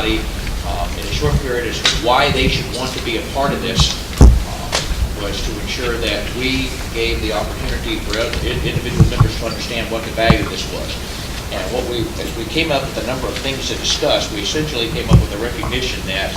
everybody in a short period as to why they should want to be a part of this was to ensure that we gave the opportunity for individual members to understand what the value of this was. And as we came up with a number of things to discuss, we essentially came up with a recognition that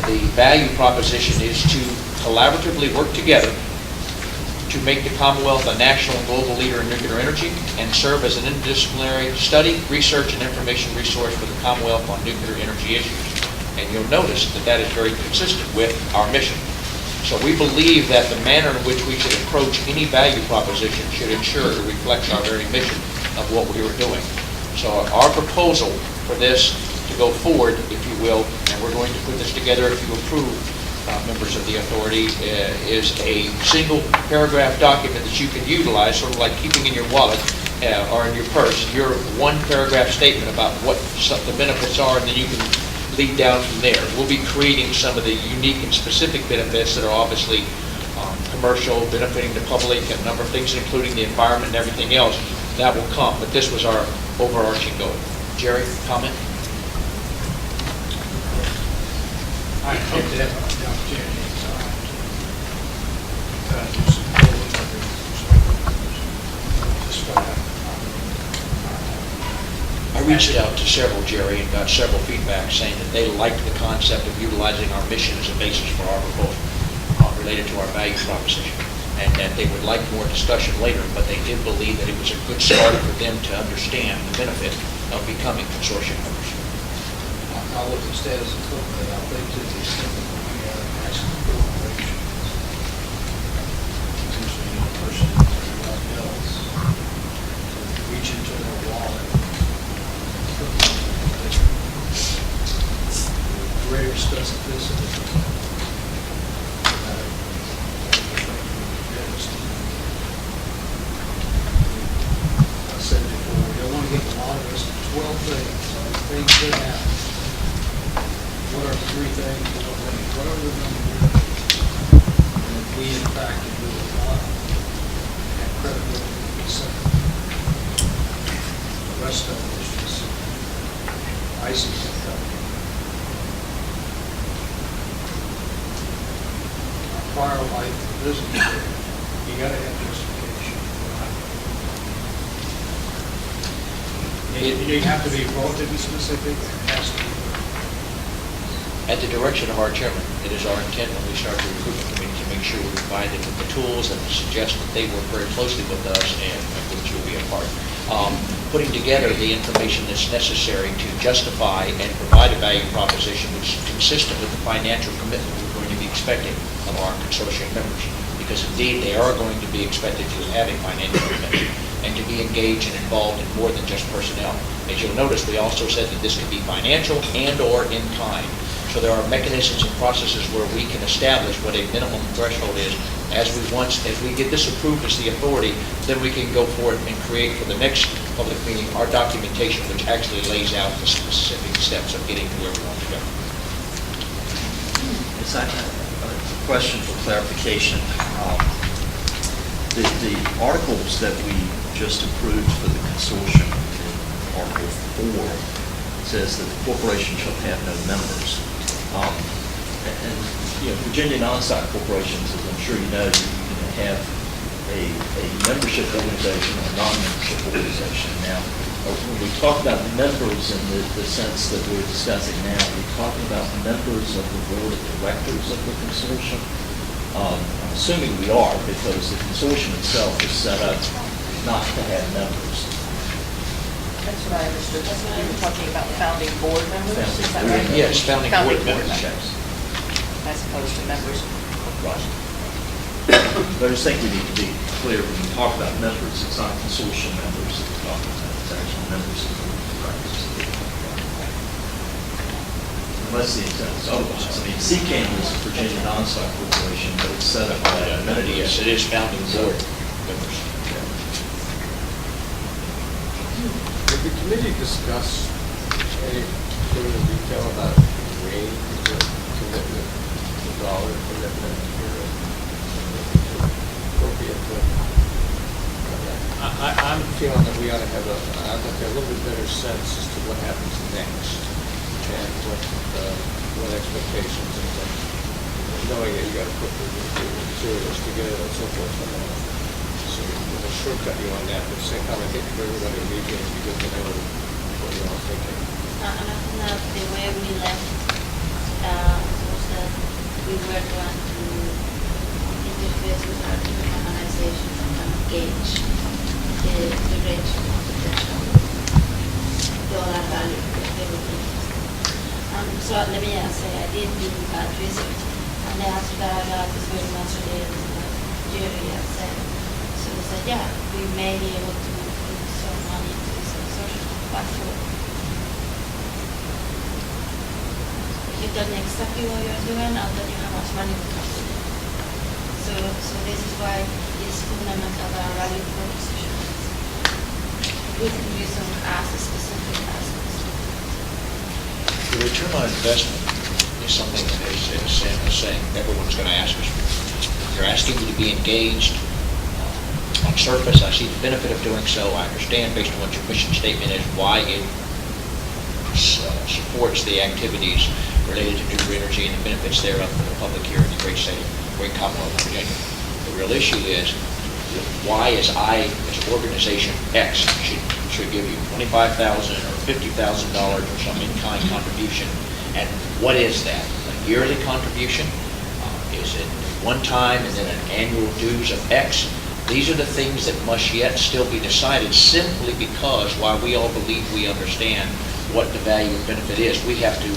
the value proposition is to collaboratively work together to make the Commonwealth a national and global leader in nuclear energy and serve as an interdisciplinary study, research, and information resource for the Commonwealth on nuclear energy issues. And you'll notice that that is very consistent with our mission. So we believe that the manner in which we should approach any value proposition should ensure it reflects our very mission of what we were doing. So our proposal for this to go forward, if you will, and we're going to put this together if you approve, members of the authority, is a single paragraph document that you can utilize, sort of like keeping in your wallet or in your purse, your one paragraph statement about what the benefits are, and then you can lead down from there. We'll be creating some of the unique and specific benefits that are obviously commercial, benefiting the public, and a number of things, including the environment and everything else. That will come, but this was our overarching goal. Jerry, comment? I hope to have the opportunity I reached out to several, Jerry, and got several feedback saying that they liked the concept of utilizing our mission as a basis for our proposal related to our value proposition, and that they would like more discussion later, but they did believe that it was a good start for them to understand the benefit of becoming consortium members. I'll look at status and hope that I'll think to the extent that we are national corporations, essentially a person or anyone else to reach into their wallet, put money in greater specificity. I said before, we don't want to get the long list of 12 things, things that happen. What are the three things? What are the numbers? And if we in fact can do a lot, have credibility to be second. The rest of it is just icing on the cup. Our prior life in business, you got to have justification. You have to be relatively specific, it has to be. At the direction of our chairman, it is our intent when we start the recruitment committee to make sure we provide them with the tools and suggest that they work very closely with us, and of which you'll be a part. Putting together the information that's necessary to justify and provide a value proposition which is consistent with the financial commitment we're going to be expecting of our consortium members. Because indeed, they are going to be expected to have a financial commitment and to be engaged and involved in more than just personnel. As you'll notice, we also said that this could be financial and or in kind. So there are mechanisms and processes where we can establish what a minimum threshold is. As we get this approved as the authority, then we can go forward and create for the next public meeting our documentation, which actually lays out the specific steps of getting to where we want to go. Yes, I have a question for clarification. The articles that we just approved for the consortium, in Article 4, says that the corporation shall have no members. And you know, Virginia non-stock corporations, as I'm sure you know, you can have a membership organization or a non-membership organization. Now, when we talk about members in the sense that we're discussing now, we're talking about members of the board of directors of the consortium. I'm assuming we are, because the consortium itself is set up not to have members. That's what I understood. You were talking about founding board members, is that right? Yes, founding board members. As opposed to members. Right. But I just think we need to be clear when we talk about members, it's not consortium members that we're talking about, it's actually members of the board of directors. Unless the intent is otherwise. I mean, CCAM is a Virginia non-stock corporation, but it's set up by a entity. Yes, it is founding board members. Did the committee discuss any further detail about range of commitment, the dollar commitment here? Appropriate to, I'm feeling that we ought to have a little bit better sense as to what happens next. and what expectations and things, knowing that you gotta put the materials together and so forth. So we'll shortcut you on that, but at the same time, I think for everybody to meet here, because they know what you're all thinking. And I think that the way we left was that we were going to interface with our different organizations and kind of gauge the range of potential dollar value that they would be. So let me say, I did do that research, and the answer that I got is very much related to what Jerry has said. So we said, yeah, we may be able to put some money into this consortium, but you don't know exactly what you're doing, and then you how much money will cost you. So this is why it's fundamental that our value proposition we can use them as a specific aspect. The return on investment is something that, as Sam was saying, everyone's going to ask us. You're asking me to be engaged. On surface, I see the benefit of doing so. I understand, based on what your mission statement is, why it supports the activities related to nuclear energy and the benefits thereof for the public here in the great state, great Commonwealth of Virginia. The real issue is, why is I, as organization X, should give you $25,000 or $50,000 or some in-kind contribution, and what is that? A yearly contribution? Is it one time and then an annual dues of X? These are the things that must yet still be decided, simply because while we all believe we understand what the value and benefit is, we have to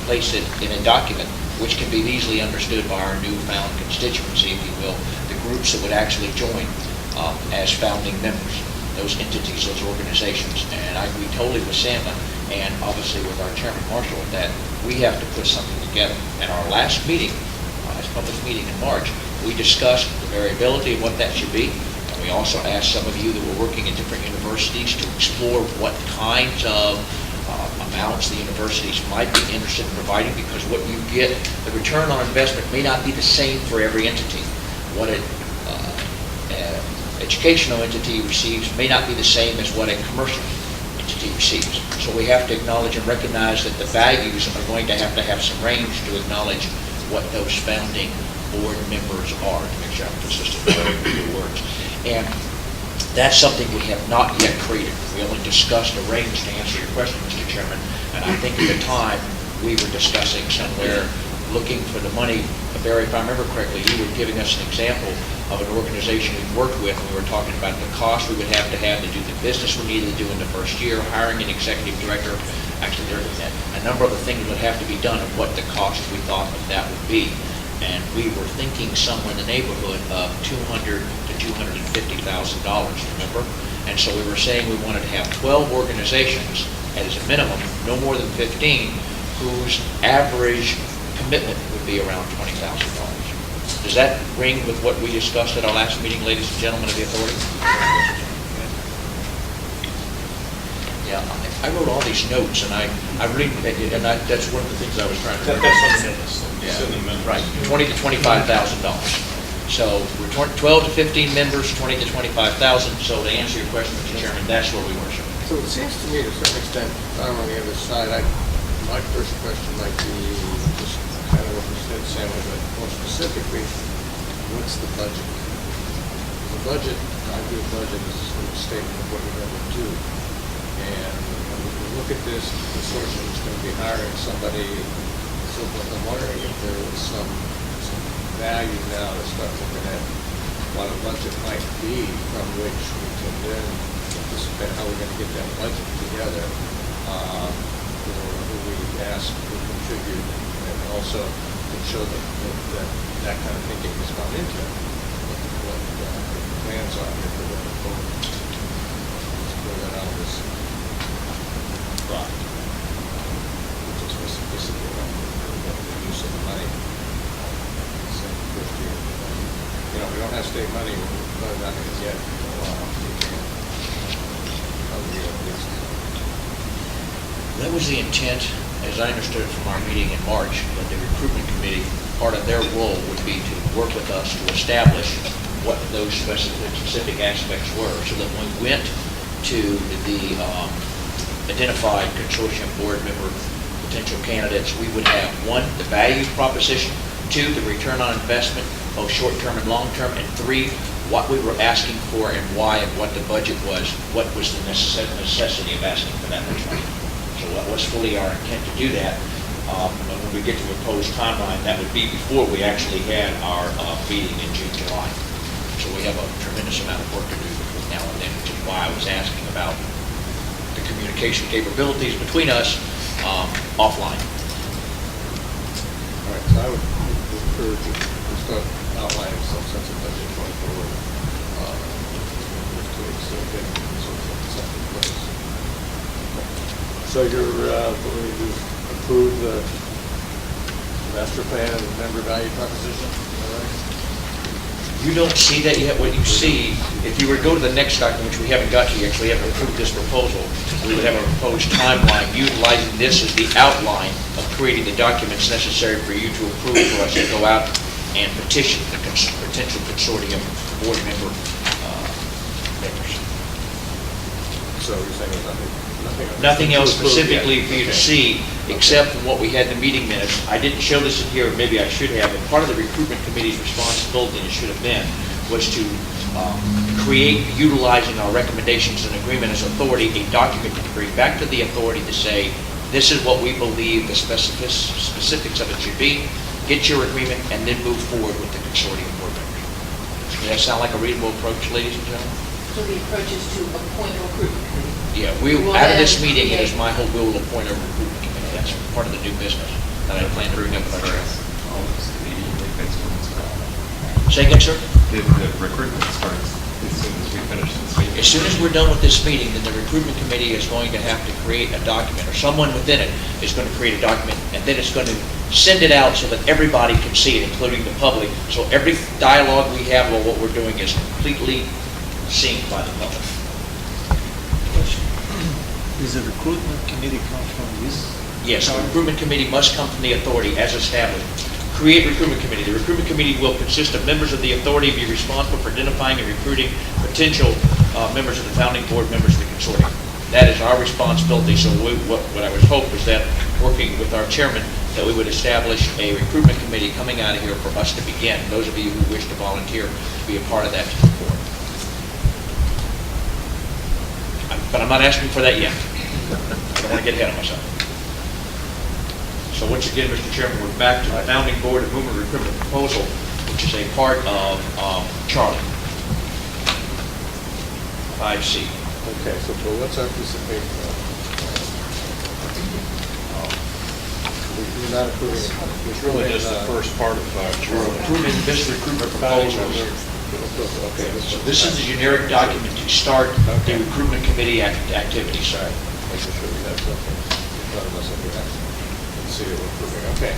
place it in a document which can be easily understood by our newfound constituency, if you will, the groups that would actually join as founding members, those entities, those organizations. And I agree totally with Sam and obviously with our Chairman Marshall that we have to put something together. At our last meeting, as public meeting in March, we discussed the variability of what that should be. And we also asked some of you that were working at different universities to explore what kinds of amounts the universities might be interested in providing, because what you get, the return on investment may not be the same for every entity. What an educational entity receives may not be the same as what a commercial entity receives. So we have to acknowledge and recognize that the values are going to have some range to acknowledge what those founding board members are, to make sure I'm consistent with your words. And that's something we have not yet created. We only discussed a range to answer your question, Mr. Chairman, and I think at the time we were discussing somewhere looking for the money. Barry, if I remember correctly, you were giving us an example of an organization we worked with, and we were talking about the cost we would have to do the business we needed to do in the first year, hiring an executive director. Actually, there was a number of the things would have to be done, and what the cost we thought of that would be. And we were thinking somewhere in the neighborhood of $200,000 to $250,000, remember? And so we were saying we wanted to have 12 organizations, as a minimum, no more than 15, whose average commitment would be around $20,000. Does that ring with what we discussed at our last meeting, ladies and gentlemen of the authority? Yeah, I wrote all these notes, and I really, and that's one of the things I was trying to. That's on the minutes. Yeah, right, $20,000 to $25,000. So we're 12 to 15 members, 20 to 25,000. So to answer your question, Mr. Chairman, that's where we worship. So it seems to me, to some extent, I'm on the other side, my first question might be just kind of what you said, Sam, but more specifically, what's the budget? The budget, I view a budget as a sort of statement of what you're going to do. And when we look at this, the consortium is going to be hiring somebody, so I'm wondering if there is some value now to start looking at what a budget might be from which we can then anticipate how we're going to get that budget together, who we ask to contribute, and also to show that kind of thinking has gone into what the plans are here for going forward. Let's put that out of this project, which is specifically about the use of the money. First year. We don't have state money, we're not going to get a lot. That was the intent, as I understood it from our meeting in March, that the recruitment committee, part of their role would be to work with us to establish what those specific aspects were, so that when we went to the identified consortium board member potential candidates, we would have, one, the value proposition, two, the return on investment, both short-term and long-term, and three, what we were asking for and why, and what the budget was, what was the necessity of asking for that much money. So that was fully our intent to do that. But when we get to a proposed timeline, that would be before we actually had our meeting in June, July. So we have a tremendous amount of work to do between now and then, which is why I was asking about the communication capabilities between us offline. All right, so I would encourage you to start outlining some sense of budget going forward. So get sort of something in place. So you're going to approve the master plan and member value proposition, all right? You don't see that yet. What you see, if you were to go to the next document, which we haven't got to yet, because we haven't approved this proposal, we would have a proposed timeline utilizing this as the outline of creating the documents necessary for you to approve for us to go out and petition the potential consortium board member members. So you're saying there's nothing? Nothing else to approve yet? specifically for you to see, except from what we had in the meeting minutes. I didn't show this in here, maybe I should have, and part of the recruitment committee's responsibility, and it should have been, was to create, utilizing our recommendations and agreement as authority, a document to bring back to the authority to say, this is what we believe the specifics of it should be, get your agreement, and then move forward with the consortium board members. Does that sound like a reasonable approach, ladies and gentlemen? So the approach is to appoint a recruitment committee. Yeah, Well, out of then, this meeting, it is yeah. my hope we will appoint a recruitment committee. That's part of the new business that I plan to bring up with our chairman. Almost immediately based on this call. Say again, sir? The recruitment starts as soon as we finish this meeting. As soon as we're done with this meeting, then the recruitment committee is going to have to create a document, or someone within it is going to create a document, and then it's going to send it out so that everybody can see it, including the public. So every dialogue we have about what we're doing is completely seen by the public. Is the recruitment committee come from this? Yes, the recruitment committee must come from the authority as established. Create recruitment committee. The recruitment committee will consist of members of the authority, be responsible for identifying and recruiting potential members of the founding board, members of the consortium. That is our responsibility. So what I would hope is that, working with our chairman, that we would establish a recruitment committee coming out of here for us to begin. Those of you who wish to volunteer to be a part of that board. But I'm not asking for that yet. I don't want to get ahead of myself. So once again, Mr. Chairman, we're back to the founding board of movement recruitment proposal, which is a part of Charlie. 5C. Okay, so what's our piece of paper? We're not approving it. It's really just the first part of We're Charlie. approving this recruitment proposal. Okay, So this is the generic document to start the recruitment committee activity. Sorry. making sure we have something in front of us that we actually can see that we're approving. Okay.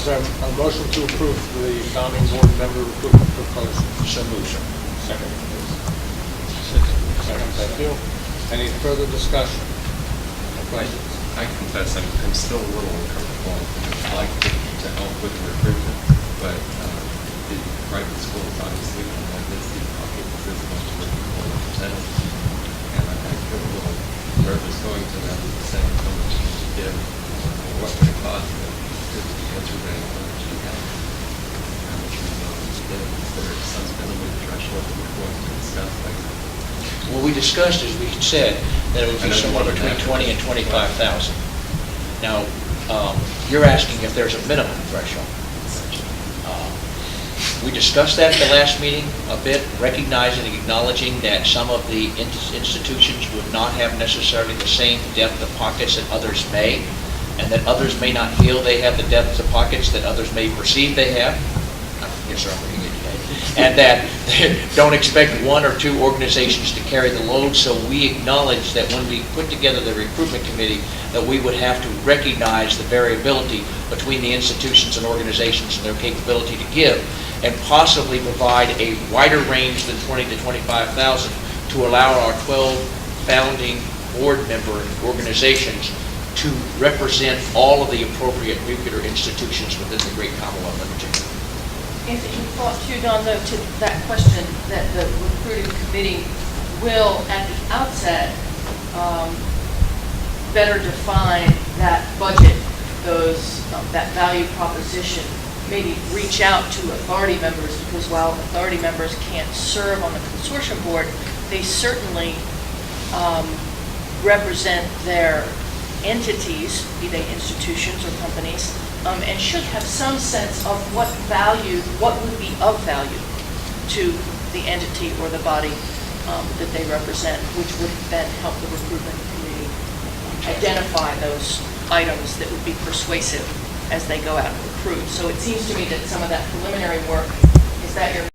Is there a motion to approve the founding board member recruitment proposal? So moved, sir. Second, please. Second, thank you. Any further discussion? No questions? I confess, I'm still a little uncomfortable. I'd like to help with the recruitment, but the private schools obviously don't have this deep pocket as much as the representative. And I feel a little nervous going to them and saying how much you should give, what would it cost them to answer that, how much you have, how much you're willing to give. Is there some minimum threshold that we're going to discuss like that? What we discussed is, we said that it would I be know you somewhere wanted between 20 that. and 25,000. Now, you're asking if there's a minimum threshold. We discussed that at the last meeting a bit, recognizing and acknowledging that some of the institutions would not have necessarily the same depth of pockets that others may, and that others may not feel they have the depth of pockets that others may perceive they have. Yes, sir, I'm looking at you. And that don't expect one or two organizations to carry the load. So we acknowledge that when we put together the recruitment committee, that we would have to recognize the variability between the institutions and organizations and their capability to give, and possibly provide a wider range than 20 to 25,000 to allow our 12 founding board member organizations to represent all of the appropriate nuclear institutions within the great Commonwealth of Virginia. If you thought too, Don, though, to that question, that the recruiting committee will, at the outset, better define that budget that value proposition, maybe reach out to authority members, because while authority members can't serve on the consortium board, they certainly represent their entities, be they institutions or companies, and should have some sense of what would be of value to the entity or the body that they represent, which would then help the recruitment committee identify those items that would be persuasive as they go out and recruit. So it seems to me that some of that preliminary work, is that your